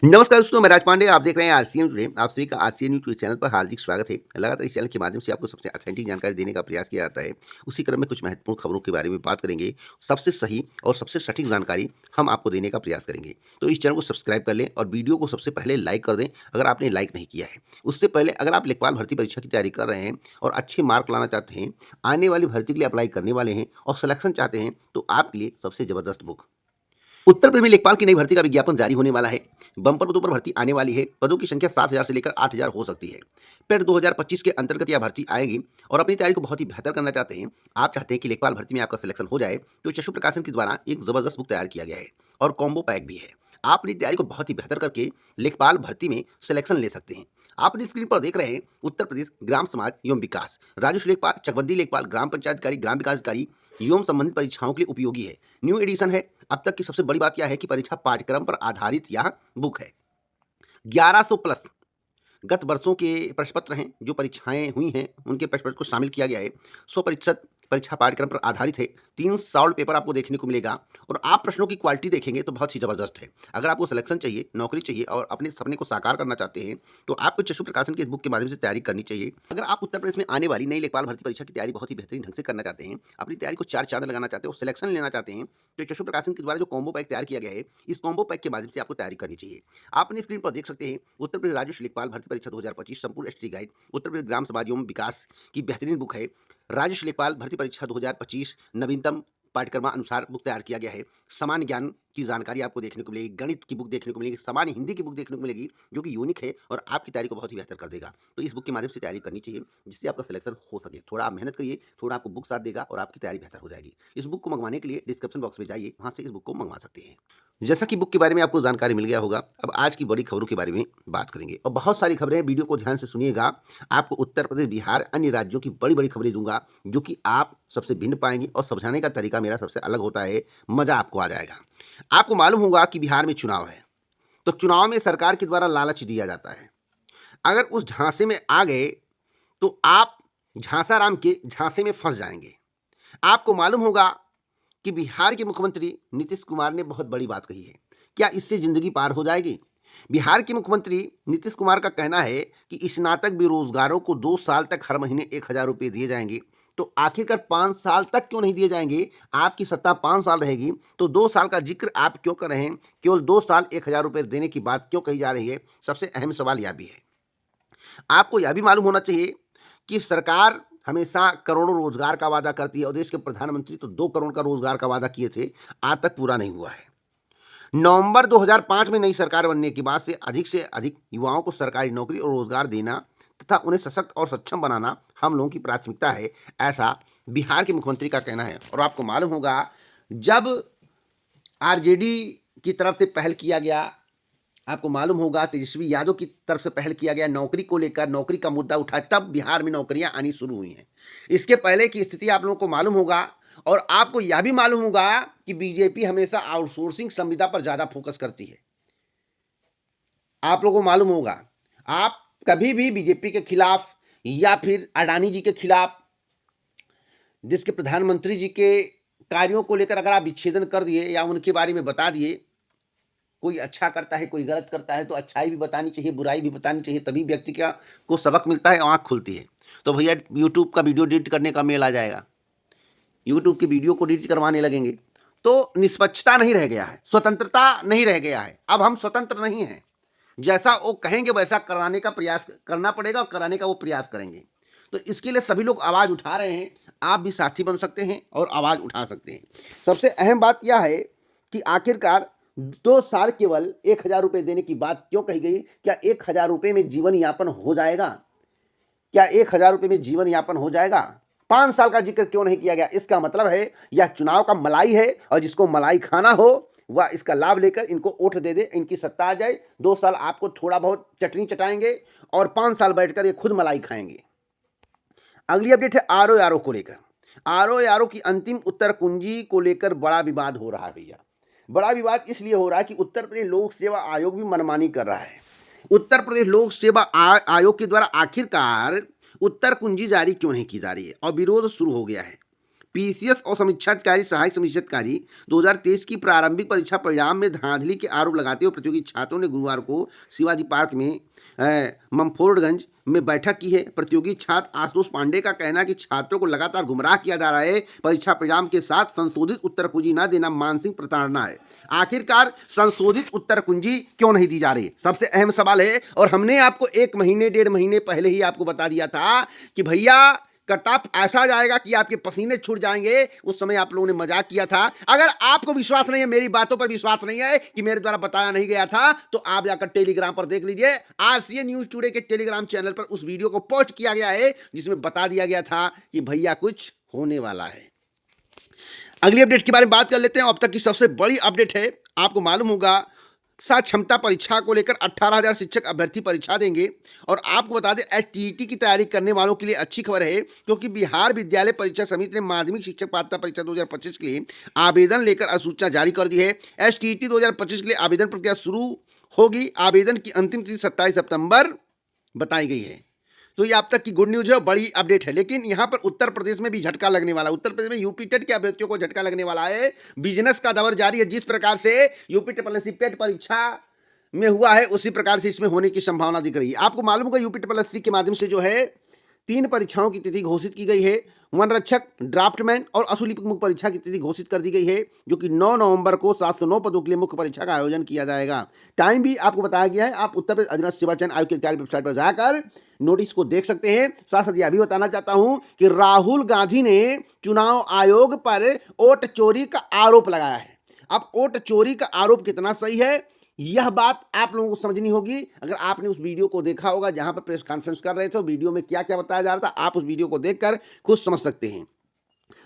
नमस्कार दोस्तों, मैं राज पांडे। आप देख रहे हैं आरसीएन टुडे। आप सभी का आरसीएन न्यूज़ चैनल पर हार्दिक स्वागत है। लगातार इस चैनल के माध्यम से आपको सबसे ऑथेंटिक जानकारी देने का प्रयास किया जाता है। उसी क्रम में कुछ महत्वपूर्ण खबरों के बारे में बात करेंगे। सबसे सही और सबसे सटीक जानकारी हम आपको देने का प्रयास करेंगे। तो इस चैनल को सब्सक्राइब कर लें और वीडियो को सबसे पहले लाइक कर दें अगर आपने लाइक नहीं किया है। उससे पहले अगर आप लेखपाल भर्ती परीक्षा की तैयारी कर रहे हैं और अच्छे मार्क लाना चाहते हैं, आने वाली भर्ती के लिए अप्लाई करने वाले हैं और सिलेक्शन चाहते हैं, तो आपके लिए सबसे ज़बरदस्त बुक उत्तर प्रदेश में लेखपाल की नई भर्ती का विज्ञापन जारी होने वाला है। बम्पर पदों पर भर्ती आने वाली है। पदों की संख्या 7,000 से लेकर 8,000 हो सकती है। पेड 2025 के अंतर्गत यह भर्ती आएगी और अपनी तैयारी को बहुत ही बेहतर करना चाहते हैं। आप चाहते हैं कि लेखपाल भर्ती में आपका सिलेक्शन हो जाए, तो चशु प्रकाशन के द्वारा एक जबरदस्त बुक तैयार किया गया है और कॉम्बो पैक भी है। आप अपनी तैयारी को बहुत ही बेहतर करके लेखपाल भर्ती में सिलेक्शन ले सकते हैं। आप अपनी स्क्रीन पर देख रहे हैं उत्तर प्रदेश ग्राम समाज एवं विकास राजस्व लेखपाल, चकबंदी लेखपाल, ग्राम पंचायत अधिकारी, ग्राम विकास अधिकारी एवं संबंधित परीक्षाओं के लिए उपयोगी है। न्यू एडिशन है। अब तक की सबसे बड़ी बात यह है कि परीक्षा पाठ्यक्रम पर आधारित यह बुक है। 1100 प्लस गत वर्षों के प्रश्न पत्र हैं, जो परीक्षाएं हुई हैं उनके प्रश्न पत्र को शामिल किया गया है। 100% परीक्षा पाठ्यक्रम पर आधारित है। 3 सॉल्व पेपर आपको देखने को मिलेगा और आप प्रश्नों की क्वालिटी देखेंगे तो बहुत ही ज़बरदस्त है। अगर आपको सिलेक्शन चाहिए, नौकरी चाहिए और अपने सपने को साकार करना चाहते हैं, तो आपको चशु प्रकाशन की इस बुक के माध्यम से तैयारी करनी चाहिए। अगर आप उत्तर प्रदेश में आने वाली नई लेखपाल भर्ती परीक्षा की तैयारी बहुत ही बेहतरीन ढंग से करना चाहते हैं, अपनी तैयारी को 4 चांद लगाना चाहते हैं और सिलेक्शन लेना चाहते हैं, तो चशु प्रकाशन के द्वारा जो कॉम्बो पैक तैयार किया गया है, इस कॉम्बो पैक के माध्यम से आपको तैयारी करनी चाहिए। आप अपनी स्क्रीन पर देख सकते हैं उत्तर प्रदेश राजस्व लेखपाल भर्ती परीक्षा 2025 संपूर्ण एसटी गाइड उत्तर प्रदेश ग्राम समाज एवं विकास की बेहतरीन बुक है। राजस्व लेखपाल भर्ती परीक्षा 2025 नवीनतम पाठ्यक्रम अनुसार बुक तैयार किया गया है। सामान्य ज्ञान की जानकारी आपको देखने को मिलेगी, गणित की बुक देखने को मिलेगी, सामान्य हिंदी की बुक देखने को मिलेगी, जो कि यूनिक है और आपकी तैयारी को बहुत ही बेहतर कर देगा। तो इस बुक के माध्यम से तैयारी करनी चाहिए, जिससे आपका सिलेक्शन हो सके। थोड़ा आप मेहनत करिए, थोड़ा आपको बुक साथ देगा और आपकी तैयारी बेहतर हो जाएगी। इस बुक को मंगवाने के लिए डिस्क्रिप्शन बॉक्स में जाइए, वहाँ से इस बुक को मंगवा सकते हैं। जैसा कि बुक के बारे में आपको जानकारी मिल गया होगा, अब आज की बड़ी खबरों के बारे में बात करेंगे और बहुत सारी खबरें हैं। वीडियो को ध्यान से सुनिएगा। आपको उत्तर प्रदेश, बिहार, अन्य राज्यों की बड़ी-बड़ी खबरें दूँगा, जो कि आप सबसे भिन्न पाएँगे और समझाने का तरीका मेरा सबसे अलग होता है। मज़ा आपको आ जाएगा। आपको मालूम होगा कि बिहार में चुनाव है, तो चुनाव में सरकार के द्वारा लालच दिया जाता है। अगर उस झांसे में आ गए, तो आप झांसाराम के झांसे में फँस जाएँगे। आपको मालूम होगा कि बिहार के मुख्यमंत्री नीतीश कुमार ने बहुत बड़ी बात कही है। क्या इससे ज़िंदगी पार हो जाएगी? बिहार के मुख्यमंत्री नीतीश कुमार का कहना है कि स्नातक बेरोजगारों को 2 साल तक हर महीने 1,000 रुपए दिए जाएँगे। तो आखिरकार 5 साल तक क्यों नहीं दिए जाएँगे? आपकी सत्ता 5 साल रहेगी, तो 2 साल का ज़िक्र आप क्यों कर रहे हैं? केवल 2 साल 1,000 रुपए देने की बात क्यों कही जा रही है? सबसे अहम सवाल यह भी है। आपको यह भी मालूम होना चाहिए कि सरकार हमेशा करोड़ों रोजगार का वादा करती है और देश के प्रधानमंत्री तो 2 करोड़ का रोजगार का वादा किए थे, आज तक पूरा नहीं हुआ है। नवंबर 2005 में नई सरकार बनने के बाद से अधिक युवाओं को सरकारी नौकरी और रोजगार देना तथा उन्हें सशक्त और सक्षम बनाना हम लोगों की प्राथमिकता है, ऐसा बिहार के मुख्यमंत्री का कहना है। और आपको मालूम होगा, जब आरजेडी की तरफ से पहल किया गया, आपको मालूम होगा तेजस्वी यादव की तरफ से पहल किया गया, नौकरी को लेकर नौकरी का मुद्दा उठा, तब बिहार में नौकरियां आनी शुरू हुई हैं। इसके पहले की स्थिति आप लोगों को मालूम होगा और आपको यह भी मालूम होगा कि बीजेपी हमेशा आउटसोर्सिंग संविदा पर ज़्यादा फोकस करती है। आप लोगों को मालूम होगा, आप कभी भी बीजेपी के खिलाफ या फिर अडानी जी के खिलाफ, जिसके प्रधानमंत्री जी के कार्यों को लेकर अगर आप विच्छेदन कर दिए या उनके बारे में बता दिए, कोई अच्छा करता है, कोई गलत करता है, तो अच्छाई भी बतानी चाहिए, बुराई भी बतानी चाहिए, तभी व्यक्ति को सबक मिलता है, आँख खुलती है। तो भैया यूट्यूब का वीडियो डिलीट करने का मेल आ जाएगा, यूट्यूब की वीडियो को डिलीट करवाने लगेंगे, तो निष्पक्षता नहीं रह गया है, स्वतंत्रता नहीं रह गया है। अब हम स्वतंत्र नहीं हैं, जैसा वो कहेंगे वैसा कराने का प्रयास करना पड़ेगा और कराने का वो प्रयास करेंगे। तो इसके लिए सभी लोग आवाज़ उठा रहे हैं। आप भी साथी बन सकते हैं और आवाज़ उठा सकते हैं। सबसे अहम बात यह है कि आखिरकार 2 साल केवल 1,000 रुपये देने की बात क्यों कही गई? क्या 1,000 रुपये में जीवन यापन हो जाएगा? क्या 1,000 रुपये में जीवन यापन हो जाएगा? 5 साल का जिक्र क्यों नहीं किया गया? इसका मतलब है यह चुनाव का मलाई है और जिसको मलाई खाना हो वह इसका लाभ लेकर इनको वोट दे दे, इनकी सत्ता आ जाए। 2 साल आपको थोड़ा बहुत चटनी चटाएंगे और 5 साल बैठकर ये खुद मलाई खाएंगे। अगली अपडेट है आरओ को लेकर। आरओ की अंतिम उत्तर कुंजी को लेकर बड़ा विवाद हो रहा है भैया। बड़ा विवाद इसलिए हो रहा है कि उत्तर प्रदेश लोक सेवा आयोग भी मनमानी कर रहा है। उत्तर प्रदेश लोक सेवा आयोग के द्वारा आखिरकार उत्तर कुंजी जारी क्यों नहीं की जा रही है और विरोध शुरू हो गया है। पीसीएस और समीक्षा अधिकारी सहायक समीक्षा अधिकारी 2023 की प्रारंभिक परीक्षा परिणाम में धांधली के आरोप लगाते हुए प्रतियोगी छात्रों ने गुरुवार को शिवाजी पार्क में ममफोर्डगंज में बैठक की है। प्रतियोगी छात्र आशुतोष पांडे का कहना है कि छात्रों को लगातार गुमराह किया जा रहा है। परीक्षा परिणाम के साथ संशोधित उत्तर कुंजी न देना मानसिक प्रताड़ना है। आखिरकार संशोधित उत्तर कुंजी क्यों नहीं दी जा रही, सबसे अहम सवाल है। और हमने आपको 1 महीने 1.5 महीने पहले ही आपको बता दिया था कि भैया कट ऑफ ऐसा जाएगा कि आपके पसीने छूट जाएंगे। उस समय आप लोगों ने मजाक किया था। अगर आपको विश्वास नहीं है, मेरी बातों पर विश्वास नहीं है कि मेरे द्वारा बताया नहीं गया था, तो आप जाकर टेलीग्राम पर देख लीजिए। आरसीएन न्यूज टुडे के टेलीग्राम चैनल पर उस वीडियो को पोस्ट किया गया है जिसमें बता दिया गया था कि भैया कुछ होने वाला है। अगली अपडेट के बारे में बात कर लेते हैं। अब तक की सबसे बड़ी अपडेट है। आपको मालूम होगा क्षमता परीक्षा को लेकर 18,000 शिक्षक अभ्यर्थी परीक्षा देंगे। और आपको बता दें एसटीईटी की तैयारी करने वालों के लिए अच्छी खबर है, क्योंकि बिहार विद्यालय परीक्षा समिति ने माध्यमिक शिक्षक पात्रता परीक्षा 2025 के लिए आवेदन लेकर अधिसूचना जारी कर दी है। एसटीईटी 2025 के लिए आवेदन प्रक्रिया शुरू होगी। आवेदन की अंतिम तिथि 27 सितंबर बताई गई है। तो ये अब तक की गुड न्यूज है, बड़ी अपडेट है। लेकिन यहाँ पर उत्तर प्रदेश में भी झटका लगने वाला है। उत्तर प्रदेश में यूपी टेट के अभ्यर्थियों को झटका लगने वाला है। बिजनेस का दौर जारी है। जिस प्रकार से यूपी टेट परीक्षा में हुआ है, उसी प्रकार से इसमें होने की संभावना दिख रही है। आपको मालूम होगा यूपी के माध्यम से जो है 3 परीक्षाओं की तिथि घोषित की गई है। वन रक्षक, ड्राफ्टमैन और असुली मुख्य परीक्षा की तिथि घोषित कर दी गई है, जो कि 9 नवंबर को 709 पदों के लिए मुख्य परीक्षा का आयोजन किया जाएगा। टाइम भी आपको बताया गया है। आप उत्तर प्रदेश अधीनस्थ सेवा चयन आयोग की अधिकारिक वेबसाइट पर जाकर नोटिस को देख सकते हैं। साथ साथ यह भी बताना चाहता हूं कि राहुल गांधी ने चुनाव आयोग पर वोट चोरी का आरोप लगाया है। अब वोट चोरी का आरोप कितना सही है, यह बात आप लोगों को समझनी होगी। अगर आपने उस वीडियो को देखा होगा जहां पर प्रेस कॉन्फ्रेंस कर रहे थे, वीडियो में क्या क्या बताया जा रहा था, आप उस वीडियो को देखकर खुद समझ सकते हैं।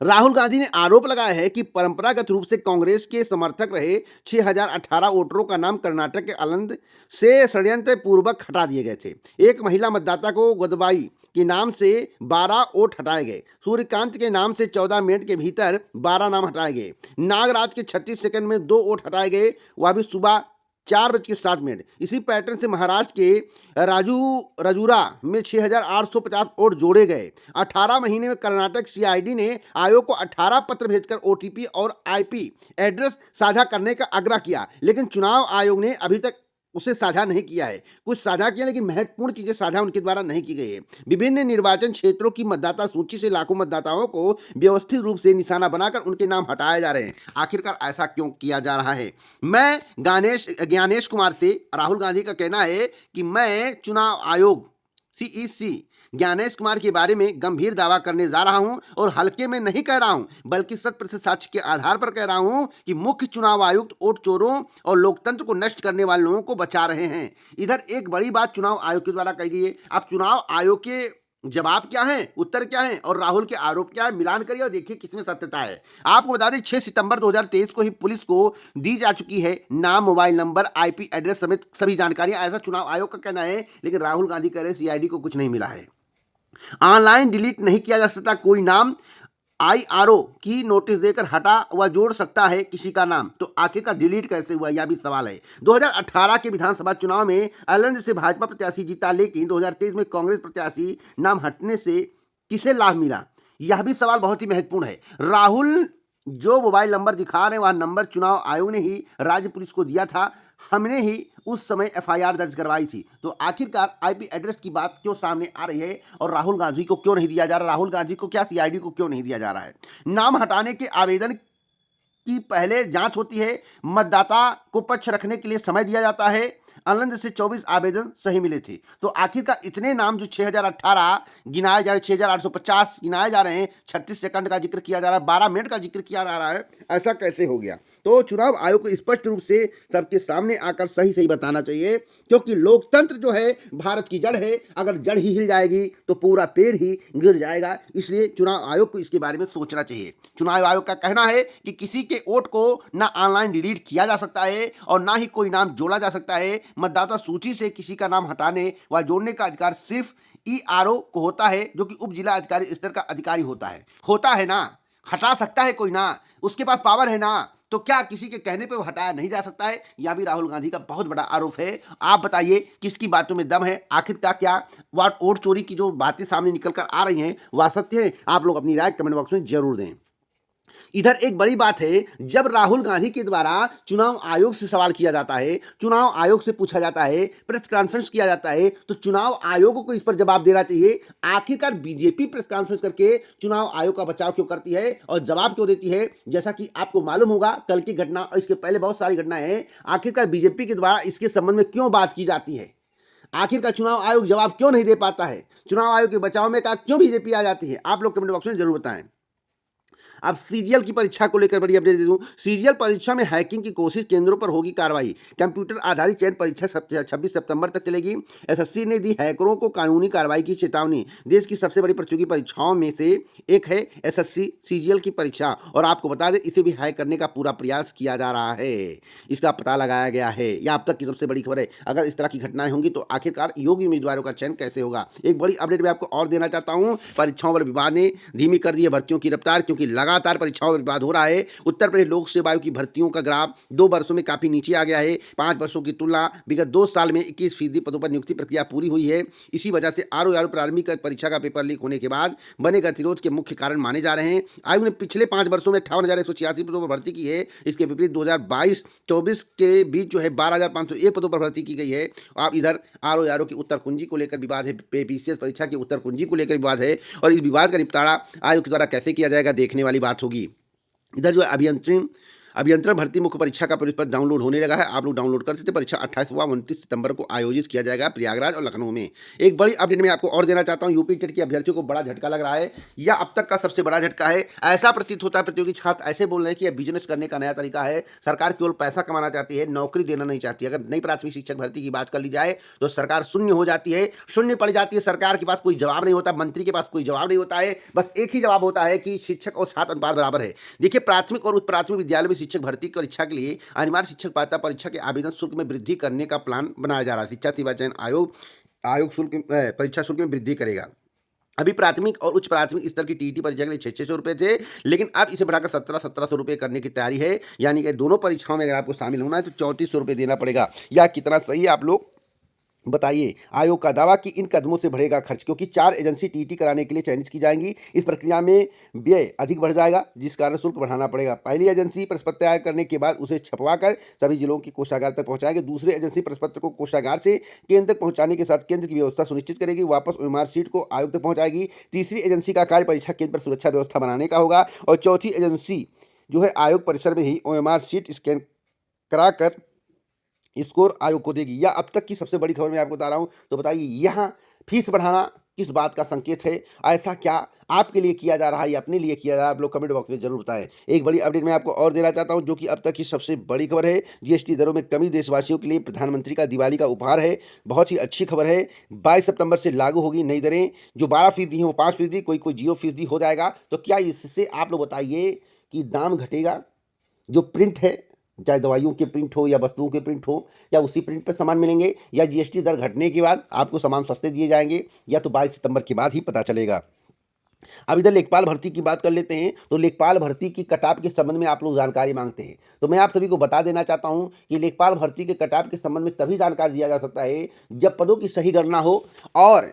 राहुल गांधी ने आरोप लगाया है कि परंपरागत रूप से कांग्रेस के समर्थक रहे 6018 वोटरों का नाम कर्नाटक के अलंद से षड्यंत्र पूर्वक हटा दिए गए थे। एक महिला मतदाता को गदबाई के नाम से 12 वोट हटाए गए। सूर्यकांत के नाम से 14 मिनट के भीतर 12 नाम हटाए गए। नागराज के 36 सेकंड में 2 वोट हटाए गए, वह भी सुबह 4:07। इसी पैटर्न से महाराष्ट्र के राजूरा में 6,850 वोट जोड़े गए। 18 महीने में कर्नाटक सीआईडी ने आयोग को 18 पत्र भेजकर ओटीपी और आईपी एड्रेस साझा करने का आग्रह किया, लेकिन चुनाव आयोग ने अभी तक उसे साझा नहीं किया है। कुछ साझा किया, लेकिन महत्वपूर्ण चीजें साझा उनके द्वारा नहीं की गई है। विभिन्न निर्वाचन क्षेत्रों की मतदाता सूची से लाखों मतदाताओं को व्यवस्थित रूप से निशाना बनाकर उनके नाम हटाए जा रहे हैं। आखिरकार ऐसा क्यों किया जा रहा है? मैं ज्ञानेश कुमार से राहुल गांधी का कहना है कि मैं चुनाव आयोग सीईसी ज्ञानेश कुमार के बारे में गंभीर दावा करने जा रहा हूं, और हल्के में नहीं कह रहा हूं, बल्कि 100% साक्ष्य के आधार पर कह रहा हूं कि मुख्य चुनाव आयुक्त वोट चोरों और लोकतंत्र को नष्ट करने वाले लोगों को बचा रहे हैं। इधर एक बड़ी बात चुनाव आयोग के द्वारा कही गई है। अब चुनाव आयोग के जवाब क्या है, उत्तर क्या है और राहुल के आरोप क्या है, मिलान करिए और देखिए किसमें सत्यता है। आपको बता दें 6 सितंबर 2023 को ही पुलिस को दी जा चुकी है नाम, मोबाइल नंबर, आईपी एड्रेस समेत सभी जानकारियां। ऐसा चुनाव आयोग का कहना है, लेकिन राहुल गांधी कह रहे सीआईडी को कुछ नहीं मिला है। ऑनलाइन डिलीट नहीं किया जा सकता कोई नाम। आईआरओ की नोटिस देकर हटा व जोड़ सकता है किसी का नाम, तो आखिरकार डिलीट कैसे हुआ, यह भी सवाल है। 2018 के विधानसभा चुनाव में अलंज से भाजपा प्रत्याशी जीता, लेकिन 2023 में कांग्रेस प्रत्याशी नाम हटने से किसे लाभ मिला, यह भी सवाल बहुत ही महत्वपूर्ण है। राहुल जो मोबाइल नंबर दिखा रहे हैं, वह नंबर चुनाव आयोग ने ही राज्य पुलिस को दिया था। हमने ही उस समय एफआईआर दर्ज करवाई थी। तो आखिरकार आईपी एड्रेस की बात क्यों सामने आ रही है और राहुल गांधी को क्यों नहीं दिया जा रहा? राहुल गांधी को क्या, सीआईडी को क्यों नहीं दिया जा रहा है? नाम हटाने के आवेदन की पहले जांच होती है। मतदाता को पक्ष रखने के लिए समय दिया जाता है। आनंद से 24 आवेदन सही मिले थे। तो आखिरकार इतने नाम जो 6018 गिनाए जा रहे, 6850 गिनाए जा रहे हैं, 36 सेकंड का जिक्र किया जा रहा है, 12 मिनट का जिक्र किया जा रहा है, ऐसा कैसे हो गया? तो चुनाव आयोग को स्पष्ट रूप से सबके सामने आकर सही सही बताना चाहिए, क्योंकि लोकतंत्र जो है भारत की जड़ है। अगर जड़ ही हिल जाएगी तो पूरा पेड़ ही गिर जाएगा। इसलिए चुनाव आयोग को इसके बारे में सोचना चाहिए। चुनाव आयोग का कहना है कि किसी के वोट को ना ऑनलाइन डिलीट किया जा सकता है और ना ही कोई नाम जोड़ा जा सकता है। मतदाता सूची से किसी का नाम हटाने व जोड़ने का अधिकार सिर्फ ईआरओ को होता है, जो कि उप जिला अधिकारी स्तर का अधिकारी होता है ना। हटा सकता है कोई ना, उसके पास पावर है ना। तो क्या किसी के कहने पे वो हटाया नहीं जा सकता है? यह भी राहुल गांधी का बहुत बड़ा आरोप है। आप बताइए किसकी बातों में दम है? आखिर क्या वोट चोरी की जो बातें सामने निकल कर आ रही हैं वह सत्य है? आप लोग अपनी राय कमेंट बॉक्स में जरूर दें। इधर एक बड़ी बात है, जब राहुल गांधी के द्वारा चुनाव आयोग से सवाल किया जाता है, चुनाव आयोग से पूछा जाता है, प्रेस कॉन्फ्रेंस किया जाता है, तो चुनाव आयोग को इस पर जवाब देना चाहिए। आखिरकार बीजेपी प्रेस कॉन्फ्रेंस करके चुनाव आयोग का बचाव क्यों करती है और जवाब क्यों देती है? जैसा कि आपको मालूम होगा, कल की घटना और इसके पहले बहुत सारी घटनाएं हैं। आखिरकार बीजेपी के द्वारा इसके संबंध में क्यों बात की जाती है? आखिरकार चुनाव आयोग जवाब क्यों नहीं दे पाता है? चुनाव आयोग के बचाव में का क्यों बीजेपी आ जाती है? आप लोग कमेंट बॉक्स में जरूर बताएं। अब सीजीएल की परीक्षा को लेकर बड़ी अपडेट दे दूं। सीजीएल परीक्षा में हैकिंग की कोशिश, केंद्रों पर होगी कार्रवाई। कंप्यूटर आधारित चयन परीक्षा 26 सितंबर तक चलेगी। एसएससी ने दी हैकरों को कानूनी कार्रवाई की चेतावनी। देश की सबसे बड़ी प्रतियोगी परीक्षाओं में से एक है एसएससी सीजीएल की परीक्षा, और आपको बता दें इसे भी हैक करने का पूरा प्रयास किया जा रहा है। इसका पता लगाया गया है। यह अब तक की सबसे बड़ी खबर है। अगर इस तरह की घटनाएं होंगी तो आखिरकार योग्य उम्मीदवारों का चयन कैसे होगा? एक बड़ी अपडेट मैं आपको और देना चाहता हूं। परीक्षाओं पर विवाद ने धीमी कर दी है भर्तियों की रफ्तार, क्योंकि लगातार परीक्षाओं में विवाद हो रहा है। उत्तर प्रदेश लोक सेवा आयोग की भर्तियों का ग्राफ 2 वर्षों में काफी नीचे आ गया है। 5 वर्षों की तुलना विगत 2 साल में 21% पदों पर नियुक्ति प्रक्रिया पूरी हुई है। इसी वजह से आरओ प्रारंभिक परीक्षा का पेपर लीक होने के बाद बने गतिरोध के मुख्य कारण माने जा रहे हैं। आयोग ने पिछले 5 वर्षों में 58,186 पदों पर भर्ती की है। इसके विपरीत 2022-24 के बीच जो है 12,501 पदों पर भर्ती की गई है। आप इधर आरओ की उत्तर कुंजी को लेकर विवाद है, पीसीएस परीक्षा की उत्तर कुंजी को लेकर विवाद है, और इस विवाद का निपटारा आयोग के द्वारा कैसे किया जाएगा देखने वाली बात होगी। इधर जो अभियंत्रण भर्ती मुख्य परीक्षा का परिपत्र डाउनलोड होने लगा है। आप लोग डाउनलोड कर सकते हैं। परीक्षा 28 व 29 सितंबर को आयोजित किया जाएगा प्रयागराज और लखनऊ में। एक बड़ी अपडेट मैं आपको और देना चाहता हूं। यूपी टेट के अभ्यर्थियों को बड़ा झटका लग रहा है। यह अब तक का सबसे बड़ा झटका है। ऐसा प्रतीत होता है प्रतियोगी छात्र ऐसे बोल रहे हैं कि यह बिजनेस करने का नया तरीका है। सरकार केवल पैसा कमाना चाहती है, नौकरी देना नहीं चाहती। अगर नई प्राथमिक शिक्षक भर्ती की बात कर ली जाए तो सरकार शून्य हो जाती है, शून्य पड़ जाती है। सरकार के पास कोई जवाब नहीं होता, मंत्री के पास कोई जवाब नहीं होता है। बस एक ही जवाब होता है कि शिक्षक और छात्र अनुपात बराबर है। देखिए, प्राथमिक और उच्च प्राथमिक विद्यालय में शिक्षक भर्ती की परीक्षा के लिए अनिवार्य शिक्षक पात्रता परीक्षा के आवेदन शुल्क में वृद्धि करने का प्लान बनाया जा रहा है। शिक्षा सेवा चयन आयोग शुल्क परीक्षा शुल्क में वृद्धि करेगा। अभी प्राथमिक और उच्च प्राथमिक स्तर की टीईटी परीक्षा के लिए 600 रुपये थे, लेकिन अब इसे बढ़ाकर 1700 रुपये करने की तैयारी है। यानी कि दोनों परीक्षाओं में अगर आपको शामिल होना है तो 3400 रुपये देना पड़ेगा। यह कितना सही है आप लोग बताइए? आयोग का दावा कि इन कदमों से बढ़ेगा खर्च, क्योंकि 4 एजेंसी टीटी कराने के लिए चयनित की जाएंगी। इस प्रक्रिया में व्यय अधिक बढ़ जाएगा, जिस कारण शुल्क बढ़ाना पड़ेगा। पहली एजेंसी प्रश्नपत्र तैयार करने के बाद उसे छपवाकर सभी जिलों की कोषागार तक पहुंचाएगी। दूसरी एजेंसी प्रश्नपत्र को कोषागार से केंद्र तक पहुंचाने के साथ केंद्र की व्यवस्था सुनिश्चित करेगी, वापस ओएमआर शीट को आयोग तक पहुंचाएगी। तीसरी एजेंसी का कार्य परीक्षा केंद्र पर सुरक्षा व्यवस्था बनाने का होगा, और चौथी एजेंसी जो है आयोग परिसर में ही ओएमआर शीट स्कैन कराकर स्कोर आयोग को देगी। यह अब तक की सबसे बड़ी खबर मैं आपको बता रहा हूं। तो बताइए, यहाँ फीस बढ़ाना किस बात का संकेत है? ऐसा क्या आपके लिए किया जा रहा है या अपने लिए किया जा रहा है? आप लोग कमेंट बॉक्स में जरूर बताएं। एक बड़ी अपडेट मैं आपको और देना चाहता हूं, जो कि अब तक की सबसे बड़ी खबर है। जीएसटी दरों में कमी देशवासियों के लिए प्रधानमंत्री का दिवाली का उपहार है। बहुत ही अच्छी खबर है। 22 सितंबर से लागू होगी नई दरें। जो 12% है वो 5%, कोई 0% हो जाएगा। तो क्या इससे आप लोग बताइए कि दाम घटेगा? जो प्रिंट है, चाहे दवाइयों के प्रिंट हो या वस्तुओं के प्रिंट हो, या उसी प्रिंट पर सामान मिलेंगे, या जीएसटी दर घटने के बाद आपको सामान सस्ते दिए जाएंगे, या तो 22 सितंबर के बाद ही पता चलेगा। अब इधर लेखपाल भर्ती की बात कर लेते हैं। तो लेखपाल भर्ती की कटाव के संबंध में आप लोग जानकारी मांगते हैं, तो मैं आप सभी को बता देना चाहता हूं कि लेखपाल भर्ती के कटाव के संबंध में तभी जानकारी दिया जा सकता है जब पदों की सही गणना हो और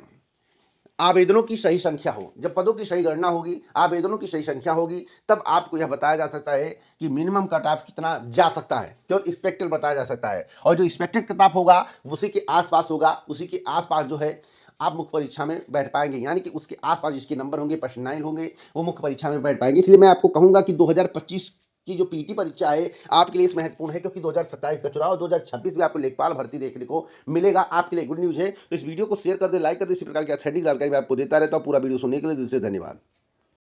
आवेदनों की सही संख्या हो। जब पदों की सही गणना होगी, आवेदनों की सही संख्या होगी, तब आपको यह बताया जा सकता है कि मिनिमम कट ऑफ कितना जा सकता है, केवल एक्सपेक्टेड बताया जा सकता है। और जो एक्सपेक्टेड कट ऑफ होगा उसी के आसपास होगा, उसी के आसपास जो है आप मुख्य परीक्षा में बैठ पाएंगे। यानी कि उसके आसपास जिसके नंबर होंगे, परसेंटाइल होंगे, वो मुख्य परीक्षा में बैठ पाएंगे। इसलिए मैं आपको कहूंगा कि 2025 की जो पीटी परीक्षा है आपके लिए इस महत्वपूर्ण है, क्योंकि 2027 का चुनाव, 2026 में आपको लेखपाल भर्ती देखने को मिलेगा। आपके लिए गुड न्यूज है। तो इस वीडियो को शेयर कर दे, लाइक कर दे। इसी प्रकार की अथेंटिक जानकारी मैं आपको देता रहता हूँ। पूरा वीडियो सुनने के लिए दिल से धन्यवाद।